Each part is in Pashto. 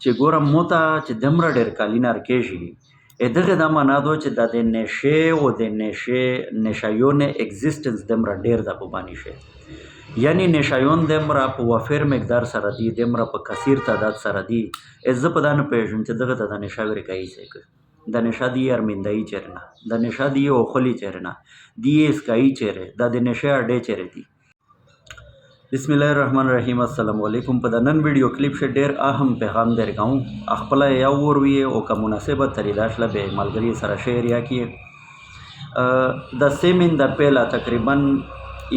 چې ګورم موته چې دومره ډېر کلونه کېږي دغه دا معنا ده چې د دې نشې او د نشایون اگزیسټنس دومره ډېر ده په باندې شی یعنی نشایون دومره په وفر مقدار سره دي دومره په کثیر تعداد سره دي زه په دا نه پوهېږم چې دغه ته د نشه ورکایي څه کوي د نشه دی ارمندایي چیرې نه د نشه دی اوخلي چیرې نه دی اسکایي چیرې دا د نشه اډې چیرې دي بسم الله الرحمن الرحیم السلام علیکم په د نن ویډیو کلیپ شه ډیر اهم پیغام درکوم خپل یا وروي او که مناسبه طریقه شله به ملګری سره شیر یا کی د سیمین د پیلا تقریبا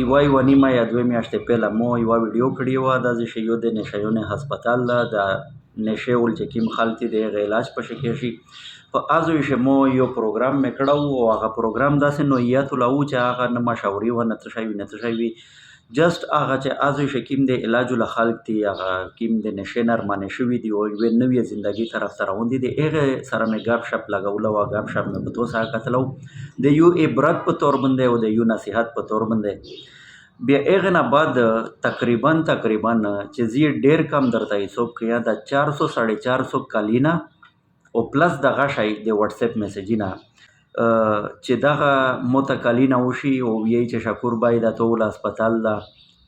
ایوای و نیمه یا دوه میاشتې پیلا مو یو ویډیو کړی و د شیو د نشایونه هسپتال د نشه ول چې کیم خالتي د علاج پښه کې شي په ازو شمو یو پروګرام میکړو او هغه پروګرام داسې نوعیت لاو چې هغه نه مشاوري و نه تشوي جست هغه چې ازو شکیم د علاج له خلق دی هغه کیم د نشه نرمانه شوی دی او یو نوې ژوندۍ طرف سره وندي دی هغه سره مې غاب شپ لګول او غاب شپ مې په توسه کتلو د یو عبرت په تور باندې او د یو نصيحت په تور باندې بیا هغه نه بعد تقریبا چې زی ډیر کم درته حساب کیا د 400 450 کالینا او پلس دغه شای د واتس اپ میسجینه چې دغه متکلینا وشي او وی چې شکور بای د ټول هسپتال دا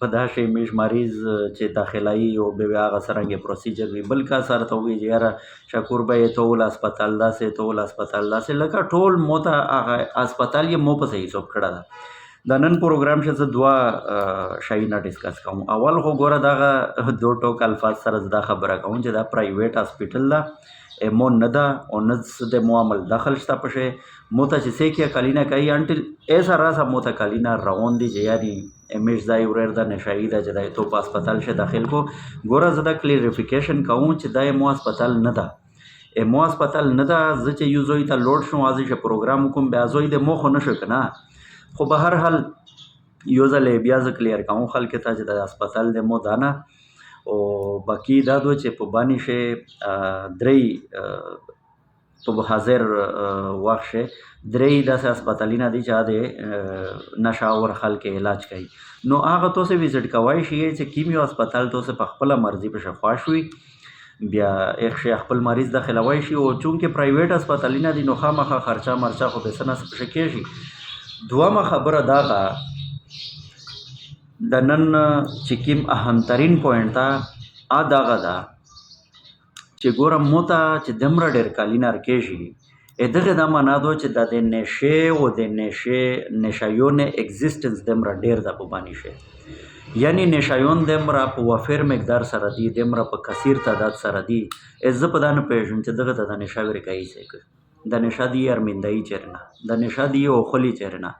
په دا شی مش مریض چې داخلي او به هغه سرنګ پروسیجر وی بل کا سره ته وی یاره شکور بای ټول هسپتال دا سه لکه ټول موته هغه هسپتال یې مو په صحیح حساب کړه دا د نن پروګرام چې دوا شاینا ډیسکس کوم اول خو ګوره دغه دو ټوک الفاظ سره دا خبره کوم چې دا پرایویټ هسپتال دا مو نه ده او نه د معامل داخل شته پشه موته چې سیکیا کالینا کوي انټل ایسا راسا موته کالینا روان دي جیاری امیش ځای ورر د نشایی د جدای تو په هسپتال شه داخل کو ګوره زدا کلیریفیکیشن کوم چې دای مو هسپتال نه ده مو هسپتال نه ده زه چې یوزوي ته لوډ شو ازي شه پروګرام کوم بیا زوی د مخ نه شو کنه خو به هر حال یو ځل بیا ز کلیر کوم خلک ته چې د هسپتال د مو دانه او باقی دا دو چې په باندې شه درې په حاضر وخت شه درې د هسپتالینا دي چې د نشاور خلک علاج کوي نو هغه تو سه وزټ کوي شي چې کیمیو هسپتال تو سه په خپل مرزي په شفاش وي بیا یک شیخ خپل مریض داخلوي شي او چونکه پرایویټ هسپتالینا دي نو خامخه خرچه مرچه خو به سنس په شي شي دوامه خبره دا د نن چې کوم اهمترین پوینټ تا دغه دا چې ګورم موته چې دمره ډېر کالینا کېږي دغه دا معنا ده چې د نشه او د نشایون اگزیسټنس دمره ډېر ده په باندې شي یعنی نشایون دمره په وفر مقدار سره دي دمره په کثیر تعداد سره دي زه په دا نه پوهېږم چې دغه ته د نشه ورکایي څه کوي د نشه دی ارمندایي چیرې نه د نشه دی اوخلي چیرې نه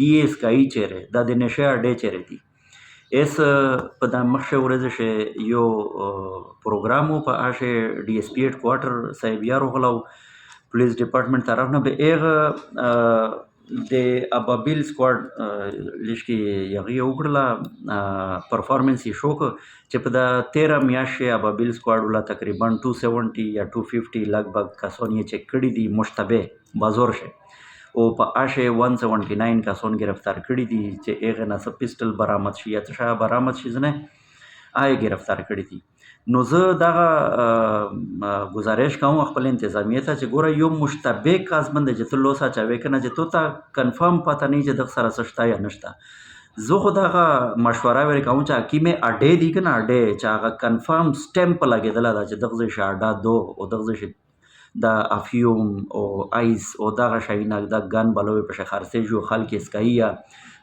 دی اسکایي چیرې د نشه اډې چیرې دي اس په د مخشه ورځ شه یو پروګرامو په اشه D S P هډ کوارټر صاحب یارو غلو پولیس ډپارټمنټ طرف نه به اغه د ابابیل سکواډ لشکي یغي وګړه پرفارمنس یې شو چې په د 13 میاشتې ابابیل سکواډ ولا تقریبا 270 یا 250 لګبګ کسون یې چک کړي دي مشتبه بازور شه او په اشه 179 کسون گرفتار کړي دي چې اغه نه پسټل برآمد شي یا تشه برآمد شي نه آی گرفتار کړي دي نو زه دغه گزارش کوم خپل انتظامیه ته چې ګوره یو مشتبه کاس بند چې ته لوسا چاوي کنه چې تو ته کنفرم پته نه چې د سره سشتا یا نشته زه خو دغه مشوره ورکوم چې حکیمه اډې دی کنه اډې چې هغه کنفرم سټمپ لګیدل دا چې دغه شاډا دو او دغه د افیوم او آیس او دغه شاینا د ګن بلوي په خرڅې جو خلک اسکایا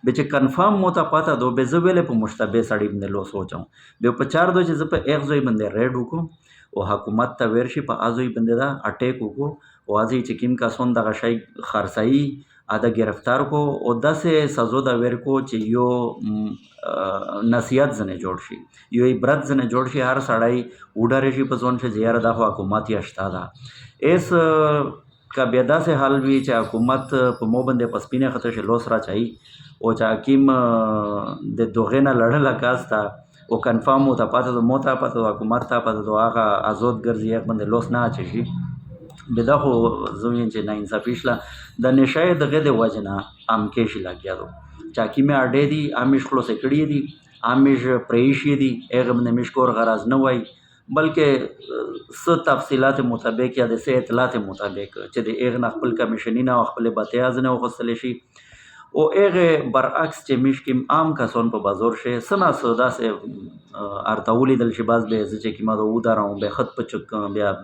به چې کنفرم موته پاته دو به زویل په مشتبه سړی باندې لو سوچم به په چار دو چې په ایک ځای باندې ریډ وکم او حکومت ته ورشي په ازوی باندې دا اٹیک وکړو او ازي چې کیم کا سون دغه شای خرڅای اده گرفتار کو او داسې سزا دا ورکو چې یو نصیحت زنه جوړ شي یو عبرت زنه جوړ شي هر سړی وډاره شي په ځون چې زیاره د حکومت یا شتا دا اس کا بیا داسې حال وی چې حکومت په مو باندې پسپینه خطر شي لوس را چي او چې حکیم د دوغه نه لړل کاستا او کنفرم او ته پاته د موته پاته حکومت ته پاته هغه آزاد ګرځي یک باندې لوس نه اچي شي بدا خو زوین چې نه انصافي شله د نشای دغه د وجنه ام کې شي لګیاو چاکی مې اډې دي امیش خلاص کړی دي امیش پریشي دي هغه باندې مشکور غرض نه وای بلکې څه تفصیلات مطابق یا د څه اطلاعات مطابق چې د هغه نه خپل کمیشنینه او خپل بتیاز نه وغوښتلی شي او هغې برعکس چې میش کې عام کسان په بازار شي څه ناڅه داسې ارته ولیدل چې بعض به یې زه چې کومه ده ودرم بیا خط په چک بیا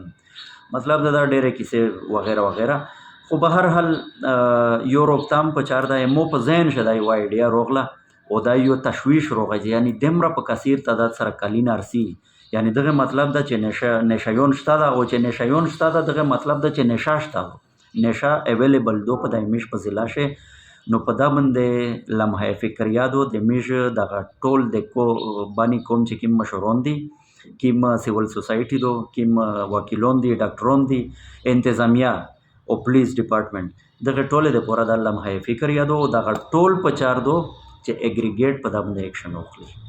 مطلب دا ډېرې کیسې وغیره وغیره. خو به هر حال یو روغتیا هم په چار دی مو په ذهن شه دا یوه ایډیا روغله او دا یو تشویش روغه چې یعنی دومره په کثیر تعداد سره کلین ارسي یعنی دغه مطلب ده چې نشایون شته ده او چې نشایون شته ده دغه مطلب ده چې نشه شته ده نشه اویلیبل دو په د میش په ضلع شه نو په دا باندې لمحه فکریادو د میش دغه ټول د کو بانی کوم چې کوم مشورون دي کوم سیول سوسایټي دو کوم وکیلون دي ډاکټرون دي انتظامیه او پولیس ډپارټمنټ دغه ټولې د پوره د لمحه فکریادو دغه ټول په چار دو چې اګریګیټ په دا باندې اکشن وکړي.